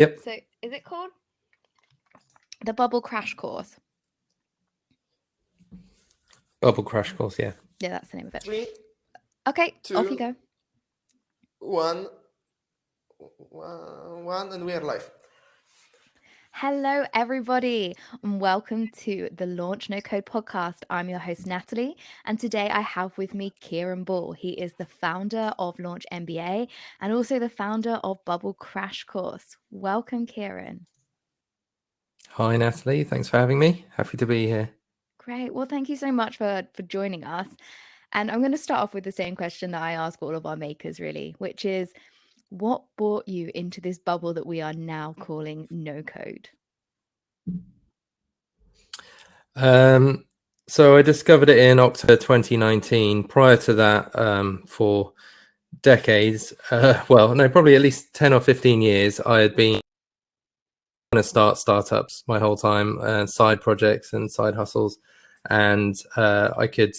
Yep. So is it called the Bubble Crash Course? Bubble Crash Course, yeah. Yeah, that's the name of it. 3, Okay, 2, off you go. 1, and we are live. Hello, everybody, and welcome to the Launch No Code podcast. I'm your host, Natalie, and today I have with me Kieran Ball. He is the founder of LaunchMBA and also the founder of Bubble Crash Course. Welcome, Kieran. Hi, Natalie. Thanks for having me. Happy to be here. Great. Well, thank you so much for joining us. And I'm going to start off with the same question that I ask all of our makers, really, which is, what brought you into this bubble that we are now calling no code? So I discovered it in October 2019. Prior to that, for decades, probably at least 10 or 15 years, I had been trying to start startups my whole time, side projects and side hustles, and I could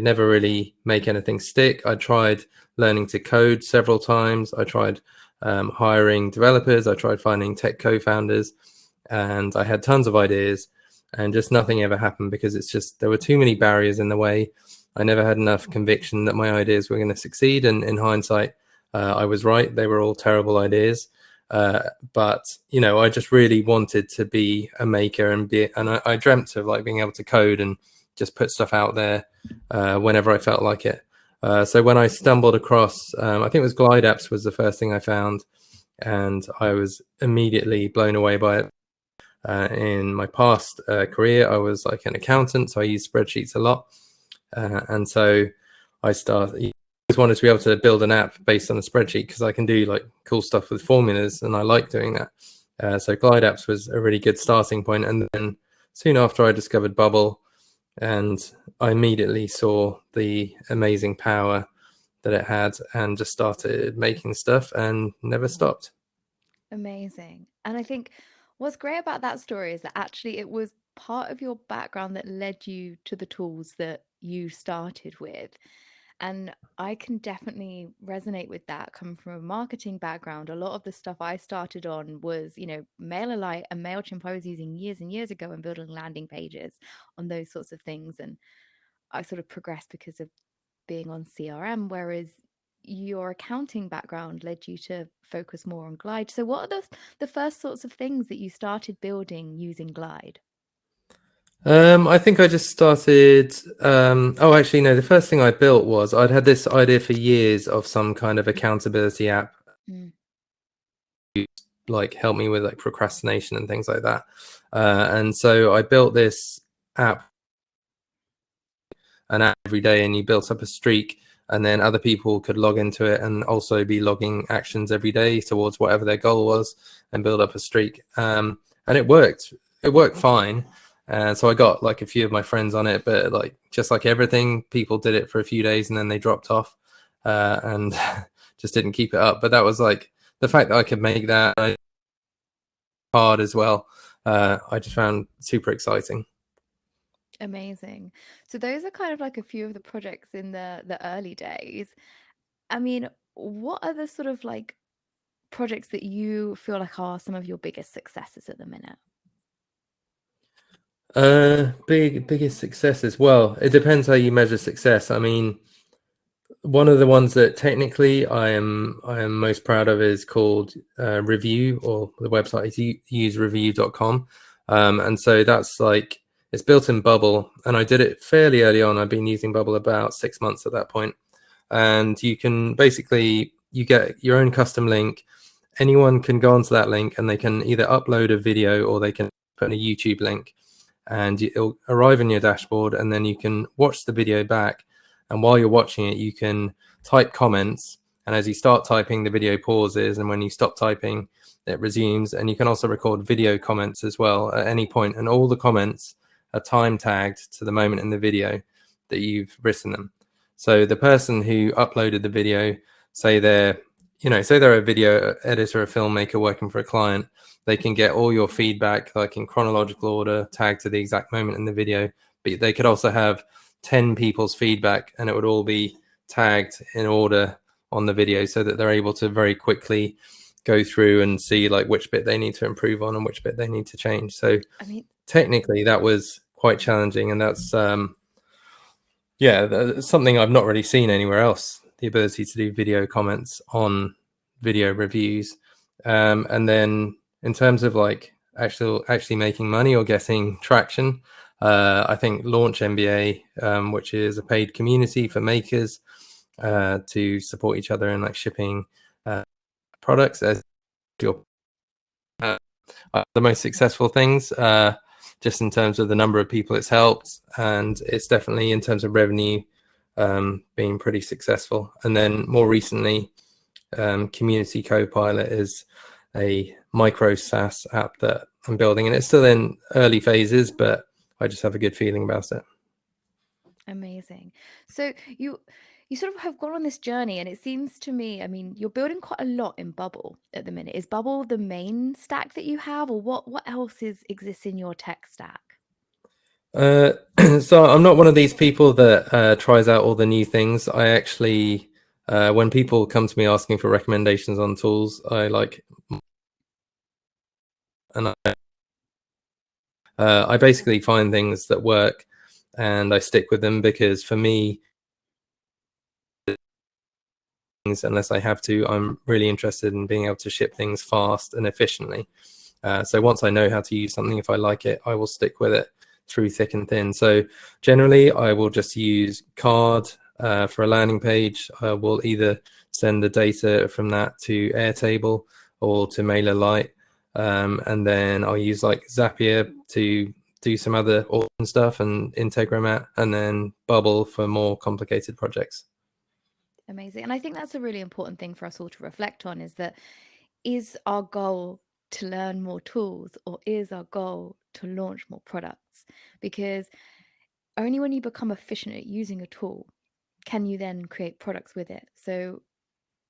never really make anything stick. I tried learning to code several times. I tried hiring developers. I tried finding tech co-founders, and I had tons of ideas, and just nothing ever happened because there were too many barriers in the way. I never had enough conviction that my ideas were going to succeed. And in hindsight, I was right. They were all terrible ideas. But I just really wanted to be a maker and I dreamt of like being able to code and just put stuff out there whenever I felt like it. So when I stumbled across, I think it was Glide Apps was the first thing I found, and I was immediately blown away by it. In my past career, I was like an accountant, so I used spreadsheets a lot, and so I wanted to be able to build an app based on a spreadsheet because I can do like cool stuff with formulas, and I like doing that. So Glide Apps was a really good starting point, and then soon after I discovered Bubble, and I immediately saw the amazing power that it had, and just started making stuff and never stopped. Amazing. And I think what's great about that story is that actually it was part of your background that led you to the tools that you started with. And I can definitely resonate with that. Coming from a marketing background, a lot of the stuff I started on was, MailerLite and MailChimp I was using years and years ago and building landing pages on those sorts of things. And I sort of progressed because of being on CRM, whereas your accounting background led you to focus more on Glide. So what are the first sorts of things that you started building using Glide? I think I just started. Actually, no. The first thing I built was I'd had this idea for years of some kind of accountability app, like help me with like procrastination and things like that. And so I built this app, an app every day, and you built up a streak, and then other people could log into it and also be logging actions every day towards whatever their goal was, and build up a streak. And it worked. It worked fine. And so I got like a few of my friends on it, but like just like everything, people did it for a few days and then they dropped off and just didn't keep it up. But that was like the fact that I could make that hard as well. I just found super exciting. Amazing. So those are kind of like a few of the projects in the early days. I mean, what are the sort of like projects that you feel like are some of your biggest successes at the minute? Biggest successes. Well, it depends how you measure success. I mean, one of the ones that technically I am most proud of is called Review, or the website is usereview.com. And so that's like, it's built in Bubble, and I did it fairly early on. I've been using Bubble about 6 months at that point. And you can basically, you get your own custom link. Anyone can go onto that link and they can either upload a video or they can put in a YouTube link, and it'll arrive in your dashboard, and then you can watch the video back. And while you're watching it, you can type comments. And as you start typing, the video pauses. And when you stop typing, it resumes. And you can also record video comments as well at any point. And all the comments are time tagged to the moment in the video that you've written them. So the person who uploaded the video, say they're a video editor, a filmmaker working for a client, they can get all your feedback like in chronological order, tagged to the exact moment in the video. But they could also have 10 people's feedback, and it would all be tagged in order on the video, so that they're able to very quickly go through and see like which bit they need to improve on and which bit they need to change. So I mean, technically that was quite challenging, and that's something I've not really seen anywhere else, the ability to do video comments on video reviews. And then in terms of like actually making money or getting traction, I think LaunchMBA, which is a paid community for makers to support each other in like shipping products as your the most successful things, just in terms of the number of people it's helped, and it's definitely in terms of revenue being pretty successful. And then more recently, Community Copilot is a micro SaaS app that I'm building, and it's still in early phases, but I just have a good feeling about it. amazing. So you sort of have gone on this journey, and it seems to me, I mean, you're building quite a lot in Bubble at the minute. Is Bubble the main stack that you have, or what else exists in your tech stack? So I'm not one of these people that tries out all the new things. I actually, when people come to me asking for recommendations on tools, I like, and I basically find things that work and I stick with them, because for me, unless I have to, I'm really interested in being able to ship things fast and efficiently. So once I know how to use something, if I like it, I will stick with it through thick and thin. So generally, I will just use Card for a landing page. I will either send the data from that to Airtable or to MailerLite, and then I'll use like Zapier to do some other awesome stuff, and Integromat, and then Bubble for more complicated projects. Amazing. And I think that's a really important thing for us all to reflect on, is our goal to learn more tools, or is our goal to launch more products? Because only when you become efficient at using a tool can you then create products with it. So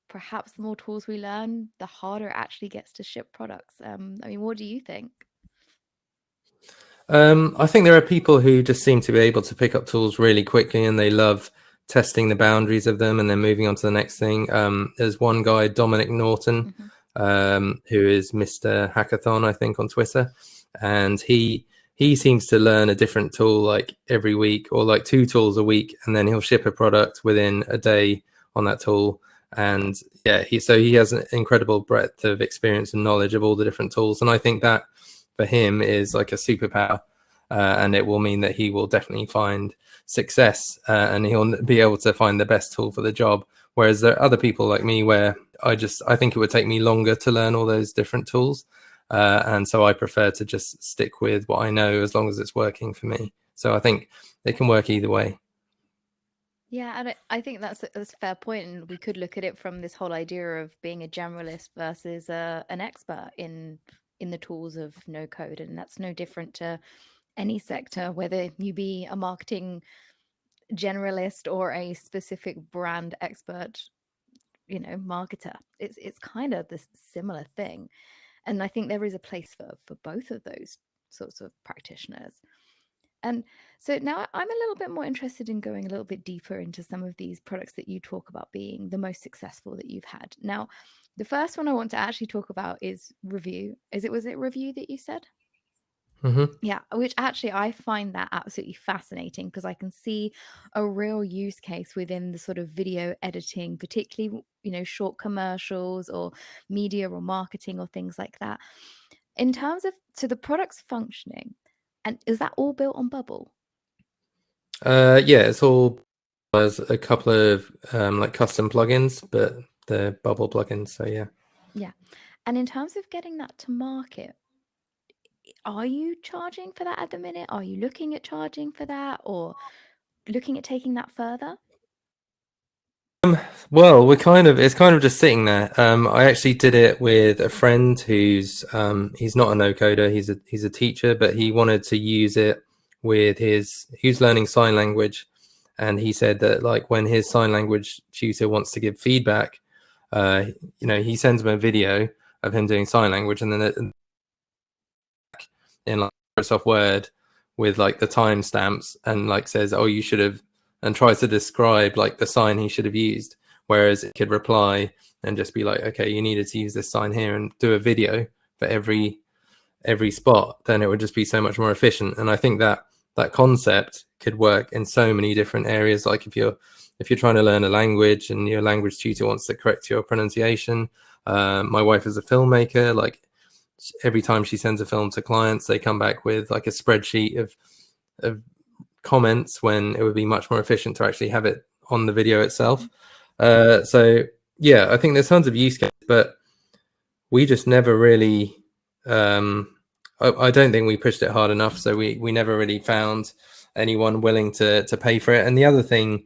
perhaps the more tools we learn, the harder it actually gets to ship products. I mean, what do you think? I think there are people who just seem to be able to pick up tools really quickly, and they love testing the boundaries of them and then moving on to the next thing. There's one guy, Dominic Norton, who is Mr. Hackathon, I think, on Twitter, and he seems to learn a different tool like every week, or like 2 tools a week, and then he'll ship a product within a day on that tool. And yeah, he has an incredible breadth of experience and knowledge of all the different tools, and I think that for him is like a superpower, and it will mean that he will definitely find success, and he'll be able to find the best tool for the job. Whereas there are other people like me where I think it would take me longer to learn all those different tools, and so I prefer to just stick with what I know as long as it's working for me. So I think it can work either way. Yeah, and I think that's a fair point, and we could look at it from this whole idea of being a generalist versus an expert in the tools of no code, and that's no different to any sector, whether you be a marketing generalist or a specific brand expert, marketer. It's kind of this similar thing, and I think there is a place for both of those sorts of practitioners. And so now I'm a little bit more interested in going a little bit deeper into some of these products that you talk about being the most successful that you've had. Now, the first one I want to actually talk about is Review. Was it Review that you said? Yeah, which actually I find that absolutely fascinating, because I can see a real use case within the sort of video editing, particularly, short commercials or media or marketing or things like that. In terms of, so the product's functioning, and is that all built on Bubble? Yeah, it's all as a couple of like custom plugins, but they're Bubble plugins. So yeah. Yeah. And in terms of getting that to market, are you charging for that at the minute? Are you looking at charging for that, or looking at taking that further? Well, it's kind of just sitting there. I actually did it with a friend who's he's not a no coder, he's a teacher, but he wanted to use it with he was learning sign language, and he said that like when his sign language tutor wants to give feedback, he sends him a video of him doing sign language, and then in like Microsoft Word with like the timestamps, and like says, oh, you should have, and tries to describe like the sign he should have used. whereas it could reply and just be like, okay, you needed to use this sign here, and do a video for every spot, then it would just be so much more efficient. And I think that concept could work in so many different areas. Like if you're trying to learn a language and your language tutor wants to correct your pronunciation. My wife is a filmmaker. Like every time she sends a film to clients, they come back with like a spreadsheet of comments, when it would be much more efficient to actually have it on the video itself. So yeah, I think there's tons of use cases, but we just never really, I don't think we pushed it hard enough. So we never really found anyone willing to pay for it. And the other thing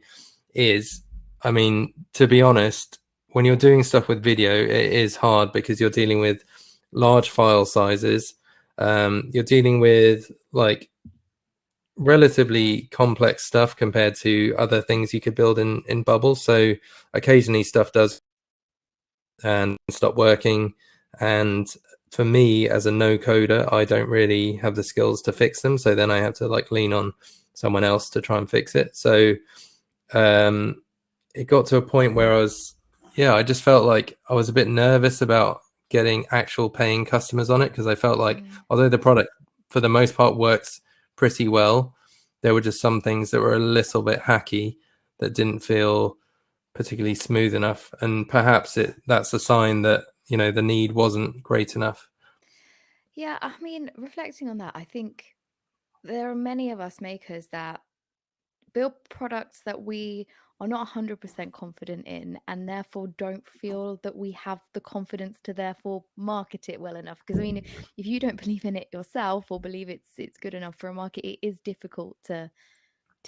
is, I mean, to be honest, when you're doing stuff with video, it is hard because you're dealing with large file sizes. You're dealing with like relatively complex stuff compared to other things you could build in Bubble. So occasionally stuff does and stop working. And for me as a no coder, I don't really have the skills to fix them. So then I have to like lean on someone else to try and fix it. So it got to a point where I just felt like I was a bit nervous about getting actual paying customers on it, because I felt like although the product for the most part works pretty well, there were just some things that were a little bit hacky that didn't feel particularly smooth enough. And perhaps that's a sign that, you know, the need wasn't great enough. Yeah, I mean, reflecting on that, I think there are many of us makers that build products that we are not 100% confident in, and therefore don't feel that we have the confidence to therefore market it well enough. Because I mean, if you don't believe in it yourself or believe it's good enough for a market, it is difficult to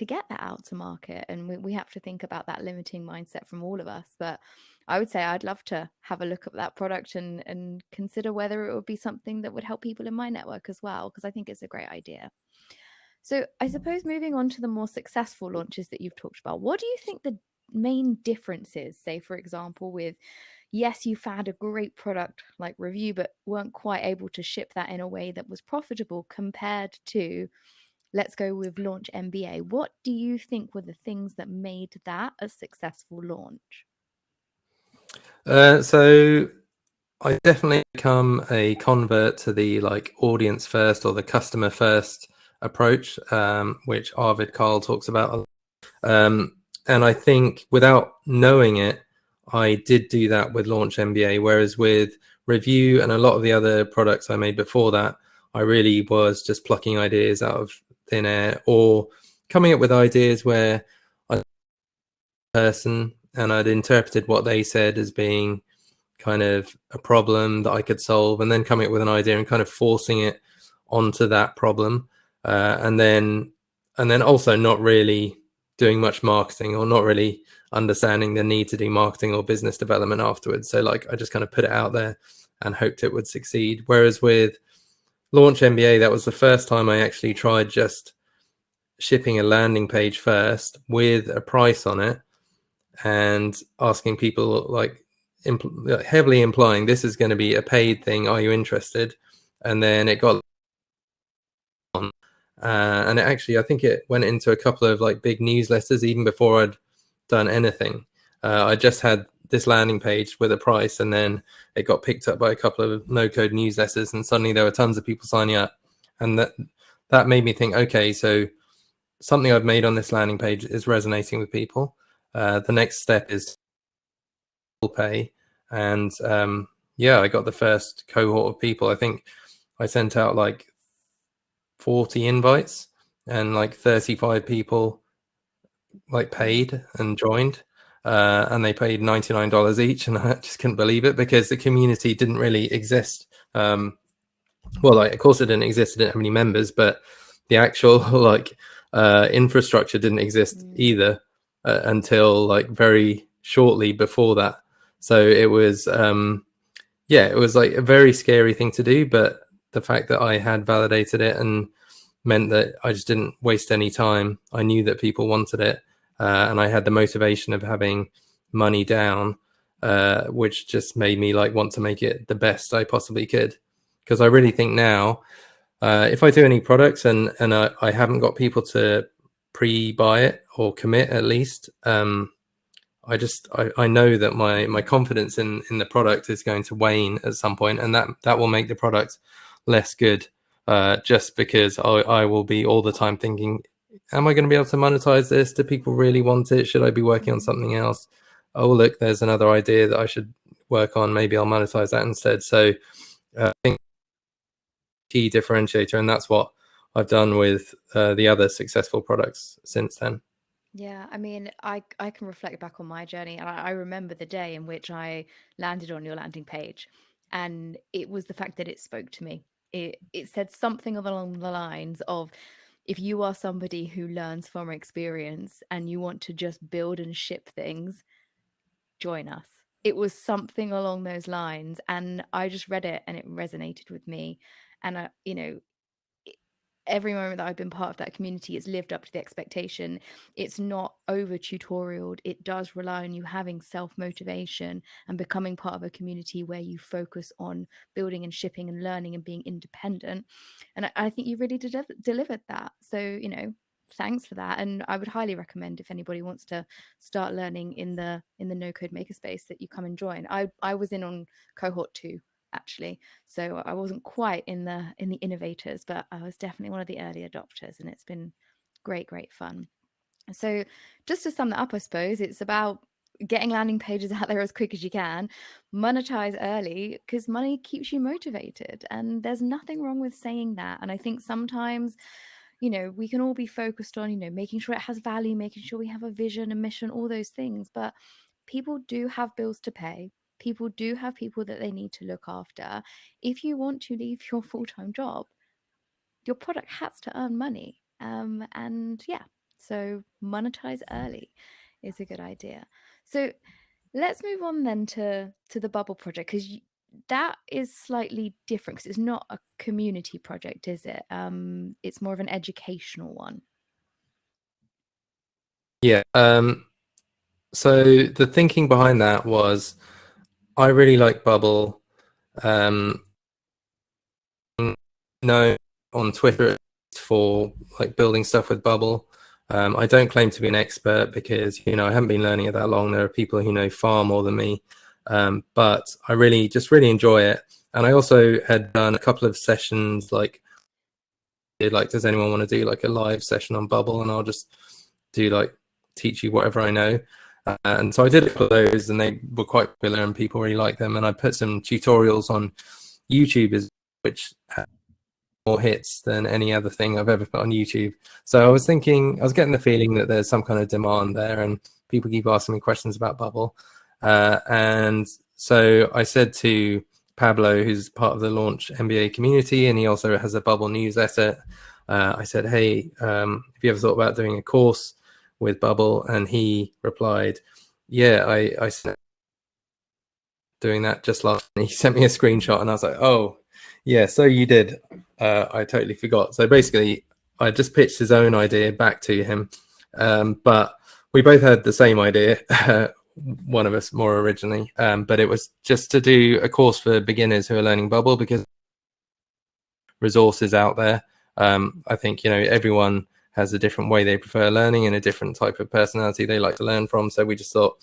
get that out to market. And we have to think about that limiting mindset from all of us. But I would say I'd love to have a look at that product and consider whether it would be something that would help people in my network as well, because I think it's a great idea. So I suppose moving on to the more successful launches that you've talked about, what do you think the main difference is? Say, for example, with, yes, you found a great product like Review, but weren't quite able to ship that in a way that was profitable, compared to, let's go with LaunchMBA. What do you think were the things that made that a successful launch? So I definitely become a convert to the like audience first or the customer first approach, which Arvid Carl talks about. And I think without knowing it, I did do that with LaunchMBA, whereas with Review and a lot of the other products I made before that, I really was just plucking ideas out of thin air, or coming up with ideas where I person and I'd interpreted what they said as being kind of a problem that I could solve, and then coming up with an idea and kind of forcing it onto that problem, and then also not really doing much marketing, or not really understanding the need to do marketing or business development afterwards. So like I just kind of put it out there and hoped it would succeed. Whereas with LaunchMBA, that was the first time I actually tried just shipping a landing page first with a price on it and asking people, like heavily implying this is going to be a paid thing, are you interested? And then it got on, and it actually, I think it went into a couple of like big newsletters even before I'd done anything. I just had this landing page with a price, and then it got picked up by a couple of no-code newsletters, and suddenly there were tons of people signing up. And that made me think, okay, so something I've made on this landing page is resonating with people. The next step is pay. And yeah, I got the first cohort of people. I think I sent out like 40 invites, and like 35 people like paid and joined, and they paid $99 each, and I just couldn't believe it, because the community didn't really exist. Well, like of course it didn't exist, it didn't have any members, but the actual like infrastructure didn't exist either until like very shortly before that. So it was yeah, it was like a very scary thing to do, but the fact that I had validated it and meant that I just didn't waste any time. I knew that people wanted it, and I had the motivation of having money down, which just made me like want to make it the best I possibly could. Because I really think now, if I do any products and I haven't got people to pre-buy it or commit at least, I know that my confidence in the product is going to wane at some point, and that will make the product less good, just because I will be all the time thinking, am I going to be able to monetize this? Do people really want it? Should I be working on something else? Oh, look, there's another idea that I should work on. Maybe I'll monetize that instead. So I think key differentiator, and that's what I've done with the other successful products since then. Yeah, I mean, I can reflect back on my journey, and I remember the day in which I landed on your landing page, and it was the fact that it spoke to me. It said something along the lines of, if you are somebody who learns from experience and you want to just build and ship things, join us. It was something along those lines, and I just read it and it resonated with me. And every moment that I've been part of that community, it's lived up to the expectation. It's not over tutorialed. It does rely on you having self-motivation and becoming part of a community where you focus on building and shipping and learning and being independent. And I think you really delivered that. So, thanks for that. And I would highly recommend, if anybody wants to start learning in the no-code makerspace, that you come and join. I was in on cohort 2, actually, so I wasn't quite in the innovators, but I was definitely one of the early adopters, and it's been great fun. So just to sum that up, I suppose it's about getting landing pages out there as quick as you can, monetize early, because money keeps you motivated, and there's nothing wrong with saying that. And I think sometimes, we can all be focused on, making sure it has value, making sure we have a vision, a mission, all those things, but people do have bills to pay. People do have people that they need to look after. If you want to leave your full-time job, your product has to earn money. And yeah, so monetize early is a good idea. So let's move on then to the Bubble project, because that is slightly different, because it's not a community project, is it? It's more of an educational one. Yeah. So the thinking behind that was, I really like Bubble. No, on Twitter for like building stuff with Bubble. I don't claim to be an expert because, I haven't been learning it that long. There are people who know far more than me. But I really enjoy it. And I also had done a couple of sessions, like, does anyone want to do like a live session on Bubble? And I'll just do teach you whatever I know. And so I did a couple of those, and they were quite popular and people really liked them. And I put some tutorials on YouTube, which had more hits than any other thing I've ever put on YouTube. So I was getting the feeling that there's some kind of demand there, and people keep asking me questions about Bubble. And so I said to Pablo, who's part of the LaunchMBA community, and he also has a Bubble newsletter, I said, hey, have you ever thought about doing a course with Bubble? And he replied, yeah, I doing that just last. And he sent me a screenshot, and I was like, oh yeah, so you did. I totally forgot. So basically I just pitched his own idea back to him, but we both had the same idea, one of us more originally, but it was just to do a course for beginners who are learning Bubble, because resources out there. I think everyone has a different way they prefer learning and a different type of personality they like to learn from. So we just thought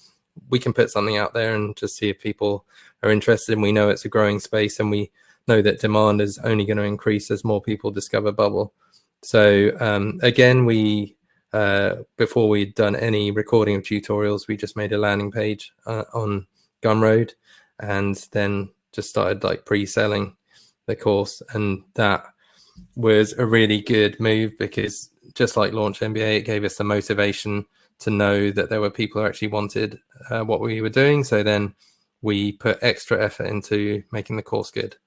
we can put something out there and just see if people are interested. And we know it's a growing space, and we know that demand is only going to increase as more people discover Bubble. So again, we before we'd done any recording of tutorials, we just made a landing page on Gumroad, and then just started pre-selling the course. And that was a really good move, because just like LaunchMBA, it gave us the motivation to know that there were people who actually wanted what we were doing. So then we put extra effort into making the course good.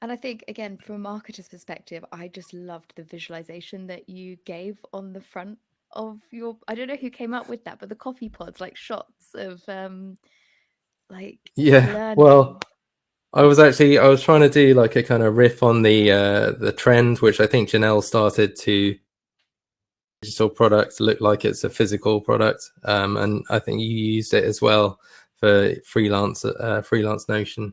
And I think, again, from a marketer's perspective, I just loved the visualization that you gave on the front of your, I don't know who came up with that, but the coffee pods, like shots of yeah, learning. Well, I was trying to do a kind of riff on the trend, which I think Janelle started to digital product look like it's a physical product, and I think you used it as well for freelance Notion.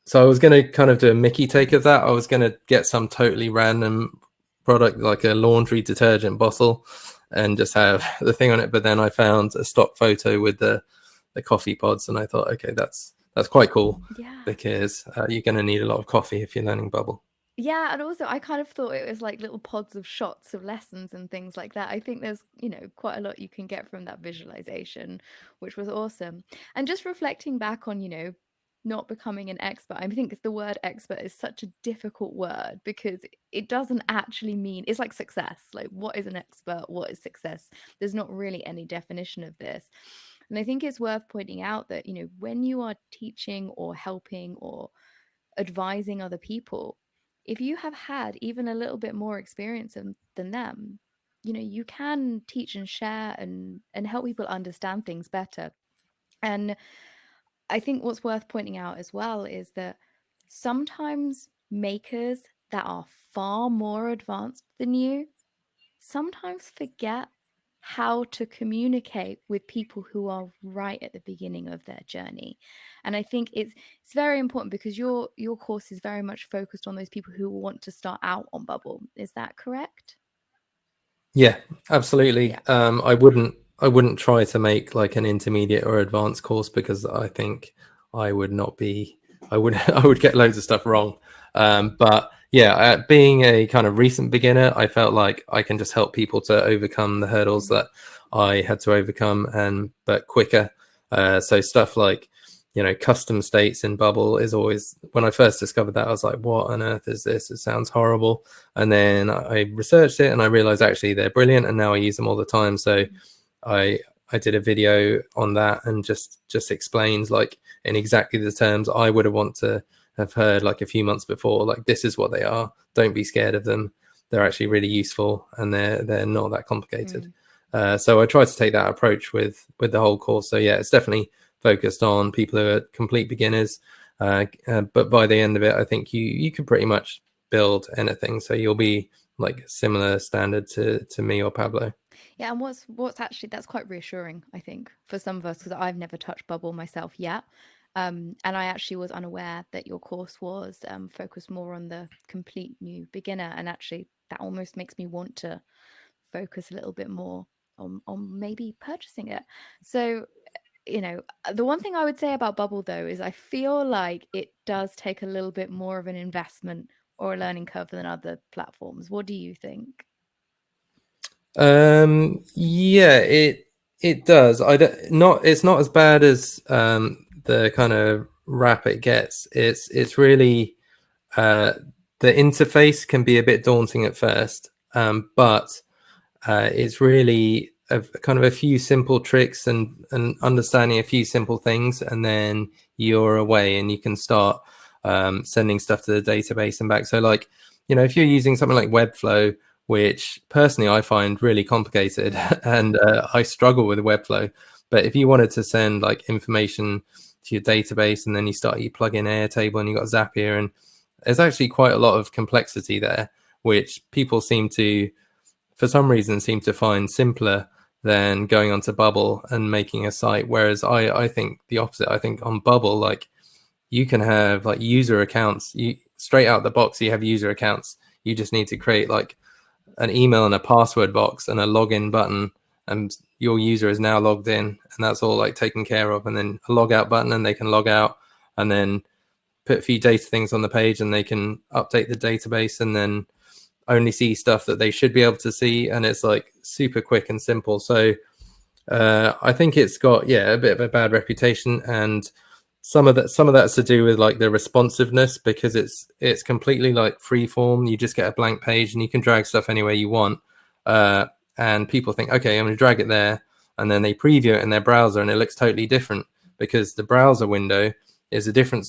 So I was going to kind of do a Mickey take of that. I was going to get some totally random product, like a laundry detergent bottle, and just have the thing on it. But then I found a stock photo with the coffee pods, and I thought, okay, that's quite cool, Yeah. because you're going to need a lot of coffee if you're learning Bubble. Yeah, and also I kind of thought it was like little pods of shots of lessons and things like that. I think there's, quite a lot you can get from that visualization, which was awesome. And just reflecting back on, not becoming an expert, I think the word expert is such a difficult word because it doesn't actually mean, it's like success. Like, what is an expert? What is success? There's not really any definition of this. And I think it's worth pointing out that, when you are teaching or helping or advising other people, if you have had even a little bit more experience than them, you can teach and share and help people understand things better. And I think what's worth pointing out as well is that sometimes makers that are far more advanced than you sometimes forget how to communicate with people who are right at the beginning of their journey. And I think it's very important because your course is very much focused on those people who want to start out on Bubble. Is that correct? Yeah, absolutely. Yeah. I wouldn't try to make like an intermediate or advanced course, because I think I would not be, I would I would get loads of stuff wrong. But yeah, being a kind of recent beginner, I felt like I can just help people to overcome the hurdles that I had to overcome, but quicker. So stuff like, custom states in Bubble is always, when I first discovered that, I was like, what on earth is this? It sounds horrible. And then I researched it and I realized actually they're brilliant, and now I use them all the time. So I did a video on that and just explains, like, in exactly the terms I would want to have heard like a few months before, like, this is what they are. Don't be scared of them. They're actually really useful, and they're not that complicated. So I tried to take that approach with the whole course. So yeah, it's definitely focused on people who are complete beginners. But by the end of it, I think you can pretty much build anything. So you'll be like similar standard to me or Pablo. Yeah, and what's actually, that's quite reassuring, I think, for some of us, because I've never touched Bubble myself yet. And I actually was unaware that your course was focused more on the complete new beginner. And actually, that almost makes me want to focus a little bit more on maybe purchasing it. So, the one thing I would say about Bubble, though, is I feel like it does take a little bit more of an investment or a learning curve than other platforms. What do you think? Yeah, it does. It's not as bad as the kind of rap it gets. It's really the interface can be a bit daunting at first, but it's really a kind of a few simple tricks and understanding a few simple things, and then you're away and you can start sending stuff to the database and back. So like, if you're using something like Webflow, which personally I find really complicated and I struggle with Webflow, but if you wanted to send like information to your database, and then you plug in Airtable and you got Zapier, and there's actually quite a lot of complexity there, which people for some reason seem to find simpler than going onto Bubble and making a site. Whereas I think the opposite. I think on Bubble, like, you can have like user accounts. You straight out the box, you have user accounts. You just need to create like an email and a password box and a login button, and your user is now logged in, and that's all like taken care of. And then a log out button, and they can log out, and then put a few data things on the page, and they can update the database, and then only see stuff that they should be able to see. And it's like super quick and simple. So I think it's got a bit of a bad reputation, and some of that's to do with like the responsiveness, because it's completely like free form. You just get a blank page and you can drag stuff anywhere you want, and people think, okay, I'm going to drag it there, and then they preview it in their browser and it looks totally different, because the browser window is a different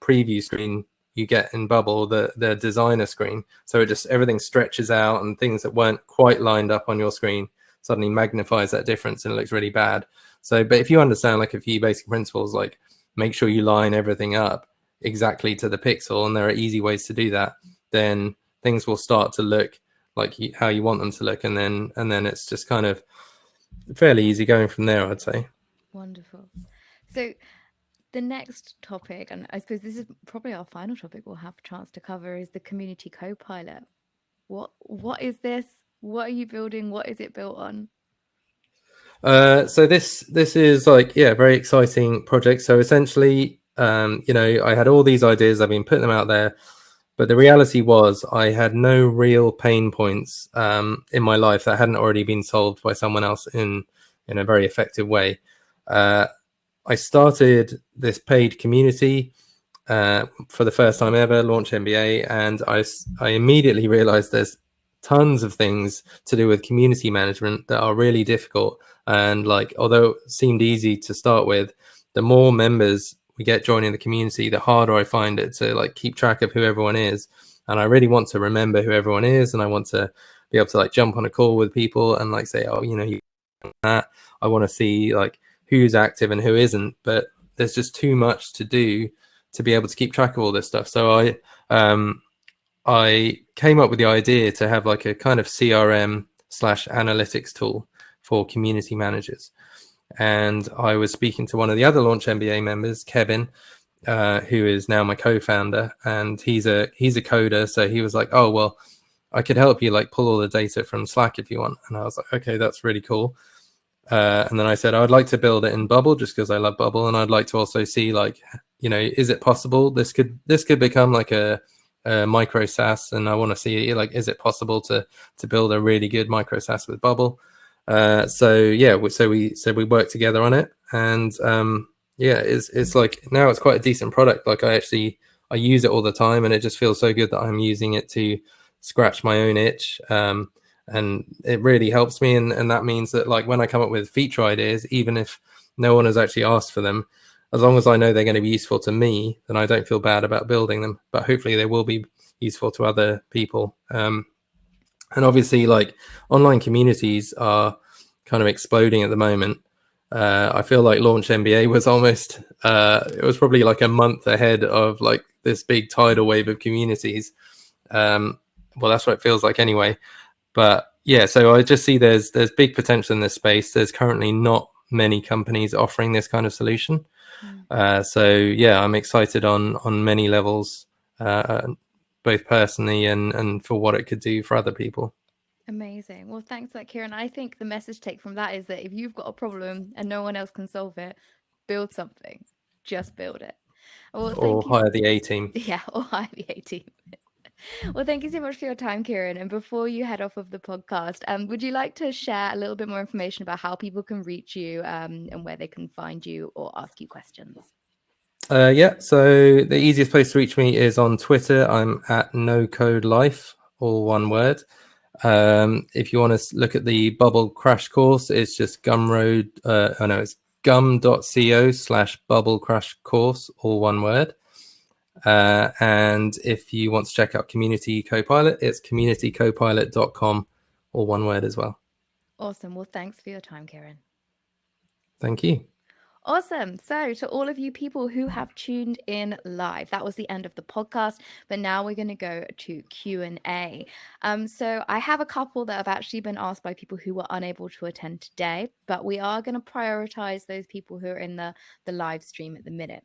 preview screen you get in Bubble, the designer screen. So it just, everything stretches out, and things that weren't quite lined up on your screen suddenly magnifies that difference, and it looks really bad. So, but if you understand like a few basic principles, like make sure you line everything up exactly to the pixel, and there are easy ways to do that, then things will start to look like how you want them to look, and then it's just kind of fairly easy going from there, I'd say. Wonderful. So the next topic, and I suppose this is probably our final topic we'll have a chance to cover, is the community co-pilot. What is this? What are you building? What is it built on? So this is like, yeah, very exciting project. So essentially, you know, I had all these ideas, I've been putting them out there, but the reality was I had no real pain points in my life that hadn't already been solved by someone else in a very effective way. I started this paid community for the first time ever, LaunchMBA, and I immediately realized there's tons of things to do with community management that are really difficult. And like, although it seemed easy to start with, the more members we get joining the community, the harder I find it to like keep track of who everyone is. And I really want to remember who everyone is, and I want to be able to like jump on a call with people and like say, oh, you know, you that. I want to see like who's active and who isn't, but there's just too much to do to be able to keep track of all this stuff. So I came up with the idea to have like a kind of CRM slash analytics tool for community managers. And I was speaking to one of the other LaunchMBA members, Kevin, who is now my co-founder, and he's a coder. So he was like, oh, well, I could help you like pull all the data from Slack if you want. And I was like, okay, that's really cool. And then I said, I'd like to build it in Bubble just because I love Bubble. And I'd like to also see like, you know, is it possible this could become like a micro SaaS? And I want to see like, is it possible to build a really good micro SaaS with Bubble? So yeah, we said we worked together on it, and yeah, it's like now it's quite a decent product. Like I use it all the time, and it just feels so good that I'm using it to scratch my own itch. And it really helps me, and that means that like when I come up with feature ideas, even if no one has actually asked for them, as long as I know they're going to be useful to me, then I don't feel bad about building them. But hopefully they will be useful to other people. And obviously, like online communities are kind of exploding at the moment. I feel like LaunchMBA was almost, it was probably like a month ahead of like this big tidal wave of communities. Well, that's what it feels like anyway. But yeah, so I just see there's big potential in this space. There's currently not many companies offering this kind of solution. So yeah, I'm excited on many levels, both personally and for what it could do for other people. Amazing. Well, thanks for that, Kieran. I think the message take from that is that if you've got a problem and no one else can solve it, build something. Just build it. Well, Or thank you. hire the A team. Yeah, or hire the A team. Well, thank you so much for your time, Kieran. And before you head off of the podcast, would you like to share a little bit more information about how people can reach you and where they can find you or ask you questions? Yeah, so the easiest place to reach me is on Twitter. I'm at Nocode Life, all one word. If you want to look at the Bubble Crash course, it's just Gumroad. It's gum.co/Bubble Crash course, all one word. And if you want to check out Community Copilot, it's communitycopilot.com, all one word as well. Awesome. Well, thanks for your time, Kieran. Thank you. Awesome. So to all of you people who have tuned in live, that was the end of the podcast, but now we're going to go to Q&A. So I have a couple that have actually been asked by people who were unable to attend today, but we are going to prioritize those people who are in the live stream at the minute.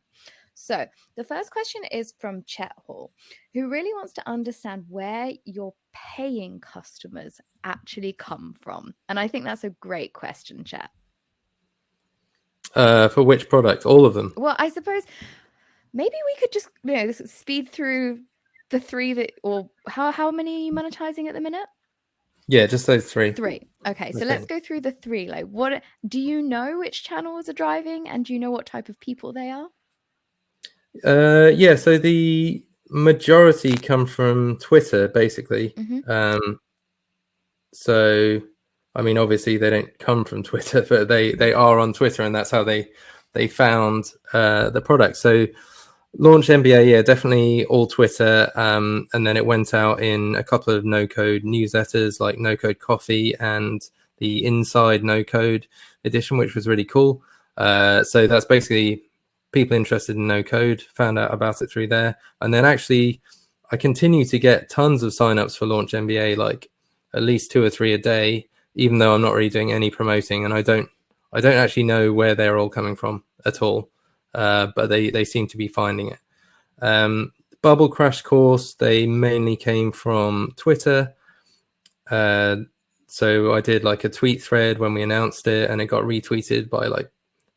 So the first question is from Chet Hall, who really wants to understand where your paying customers actually come from. And I think that's a great question, Chet. For which product? All of them? Well, I suppose maybe we could just speed through the three that, or how many are you monetizing at the minute? Yeah, just those three. Okay, so let's go through the three. Like, what do you know which channels are driving, and do you know what type of people they are? Yeah, so the majority come from Twitter, basically. So I mean, obviously they don't come from Twitter, but they are on Twitter, and that's how they found the product. So LaunchMBA, yeah, definitely all Twitter, and then it went out in a couple of no-code newsletters like No-Code Coffee and the Inside No-Code edition, which was really cool. So that's basically people interested in no-code found out about it through there. And then actually I continue to get tons of signups for LaunchMBA, like at least 2 or 3 a day, even though I'm not really doing any promoting, and I don't actually know where they're all coming from at all, but they seem to be finding it. Bubble Crash course, they mainly came from Twitter. So I did like a tweet thread when we announced it, and it got retweeted by like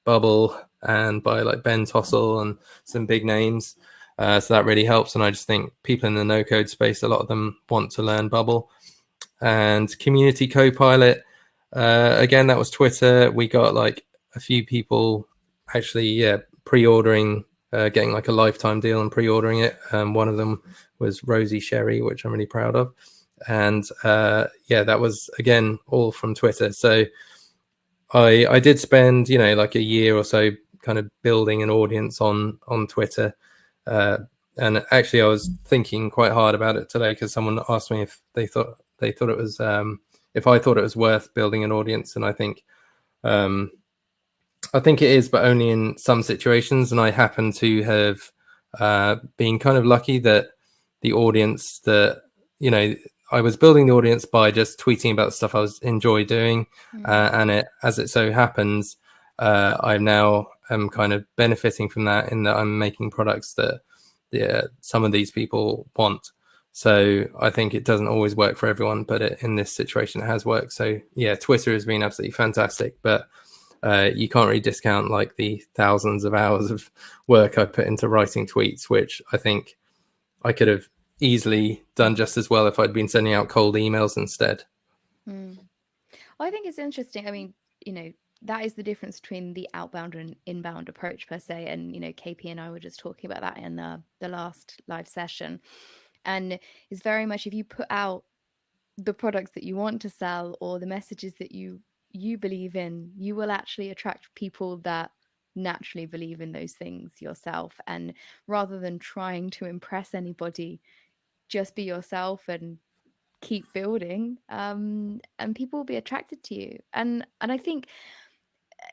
Bubble and by like Ben Tossell and some big names. So that really helps. And I just think people in the no-code space, a lot of them want to learn Bubble. And Community Copilot, again, that was Twitter. We got like a few people actually, pre-ordering, getting like a lifetime deal and pre-ordering it. One of them was Rosie Sherry, which I'm really proud of. And that was, again, all from Twitter. So I did spend, like a year or so kind of building an audience on Twitter. And actually, I was thinking quite hard about it today because someone asked me if they thought it was if I thought it was worth building an audience, and I think it is, but only in some situations. And I happen to have been kind of lucky that the audience that I was building the audience by just tweeting about the stuff I was enjoy doing, and as it so happens, I now am kind of benefiting from that in that I'm making products that some of these people want. So I think it doesn't always work for everyone, but in this situation, it has worked. So yeah, Twitter has been absolutely fantastic, but you can't really discount like the thousands of hours of work I put into writing tweets, which I think I could have easily done just as well if I'd been sending out cold emails instead. I think it's interesting. I mean, that is the difference between the outbound and inbound approach per se. And, KP and I were just talking about that in the last live session. And it's very much, if you put out the products that you want to sell or the messages that you believe in, you will actually attract people that naturally believe in those things yourself. And rather than trying to impress anybody, just be yourself and keep building, and people will be attracted to you. And I think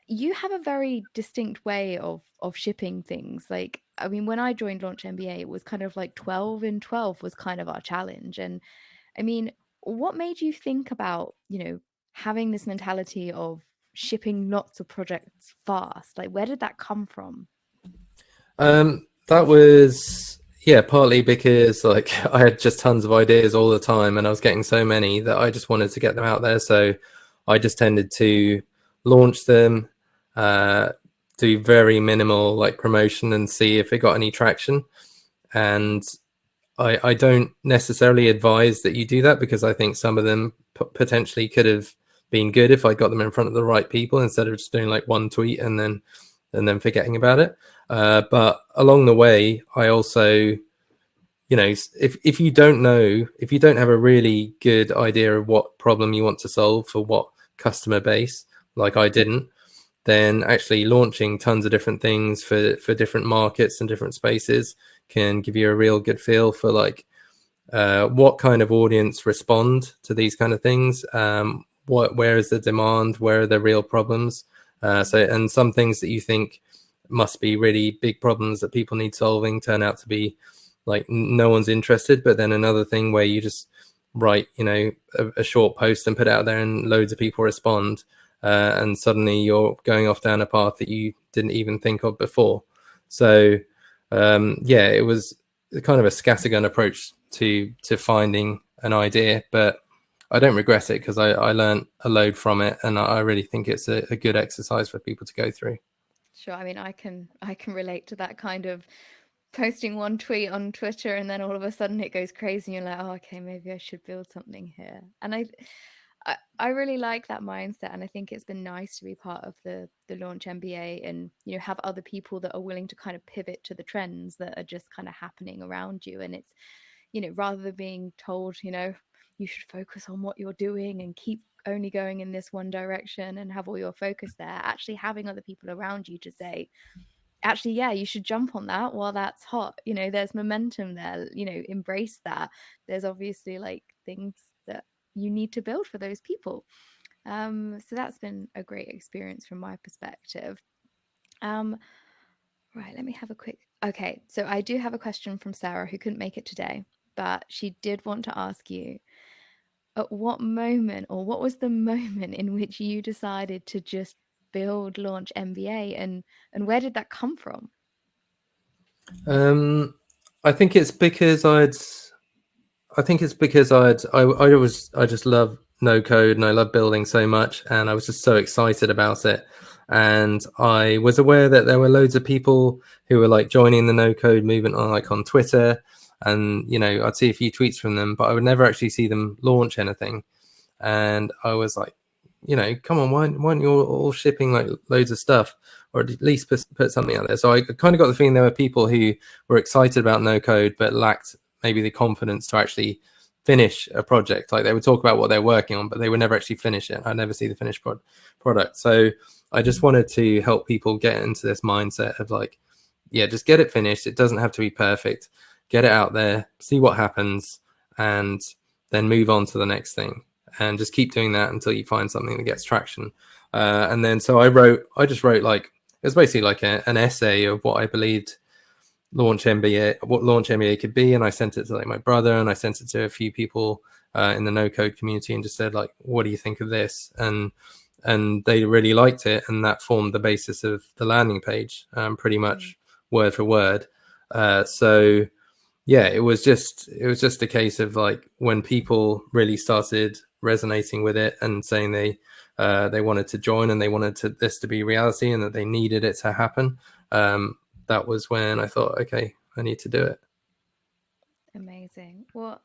you have a very distinct way of shipping things. Like, I mean, when I joined LaunchMBA, it was kind of like 12 in 12 was kind of our challenge. And I mean, what made you think about, having this mentality of shipping lots of projects fast? Like, where did that come from? That was, partly because like I had just tons of ideas all the time, and I was getting so many that I just wanted to get them out there. So I just tended to launch them, do very minimal like promotion and see if it got any traction. And I don't necessarily advise that you do that, because I think some of them potentially could have been good if I got them in front of the right people instead of just doing like one tweet and then forgetting about it. But along the way, I also, if you don't have a really good idea of what problem you want to solve for what customer base, like I didn't, then actually launching tons of different things for different markets and different spaces can give you a real good feel for like what kind of audience respond to these kind of things. Where is the demand? Where are the real problems? And some things that you think must be really big problems that people need solving turn out to be like no one's interested. But then another thing where you just write, a short post and put it out there and loads of people respond. And suddenly you're going off down a path that you didn't even think of before. So it was kind of a scattergun approach to finding an idea, but I don't regret it because I learned a load from it, and I really think it's a good exercise for people to go through. Sure. I mean, I can relate to that kind of posting one tweet on Twitter and then all of a sudden it goes crazy and you're like, oh, okay, maybe I should build something here. And I really like that mindset, and I think it's been nice to be part of the Launch MBA and have other people that are willing to kind of pivot to the trends that are just kind of happening around you. And it's rather than being told you should focus on what you're doing and keep only going in this one direction and have all your focus there, actually having other people around you to say, actually, yeah, you should jump on that while that's hot. There's momentum there, embrace that. There's obviously like things that you need to build for those people. So that's been a great experience from my perspective. Right, let me have a quick. Okay, so I do have a question from Sarah, who couldn't make it today, but she did want to ask you, at what moment, or what was the moment in which you decided to just build Launch MBA, and where did that come from? I think it's because I just love Nocode and I love building so much, and I was just so excited about it. And I was aware that there were loads of people who were like joining the Nocode movement on like on Twitter, and you know, I'd see a few tweets from them, but I would never actually see them launch anything. And I was like, you know, come on, why aren't you all shipping like loads of stuff, or at least put something out there? So I kind of got the feeling there were people who were excited about Nocode but lacked maybe the confidence to actually finish a project. Like they would talk about what they're working on, but they would never actually finish it. I'd never see the finished product. So I just wanted to help people get into this mindset of like, yeah, just get it finished. It doesn't have to be perfect. Get it out there, see what happens, and then move on to the next thing. And just keep doing that until you find something that gets traction. And then so I just wrote like, it was basically like an essay of what I believed what LaunchMBA could be, and I sent it to like my brother, and I sent it to a few people in the no-code community, and just said like, what do you think of this? And they really liked it, and that formed the basis of the landing page, pretty much word for word. So yeah, it was just a case of like when people really started resonating with it and saying they wanted to join and they wanted this to be reality and that they needed it to happen. That was when I thought, okay, I need to do it. Amazing. Well,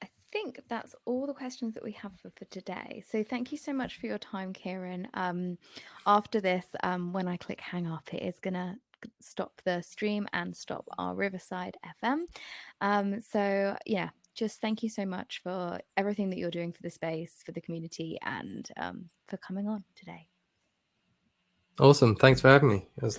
I think that's all the questions that we have for today. So thank you so much for your time, Kieran. After this, when I click hang up, it is going to stop the stream and stop our Riverside FM. So yeah, just thank you so much for everything that you're doing for the space, for the community, and for coming on today. Awesome. Thanks for having me. It was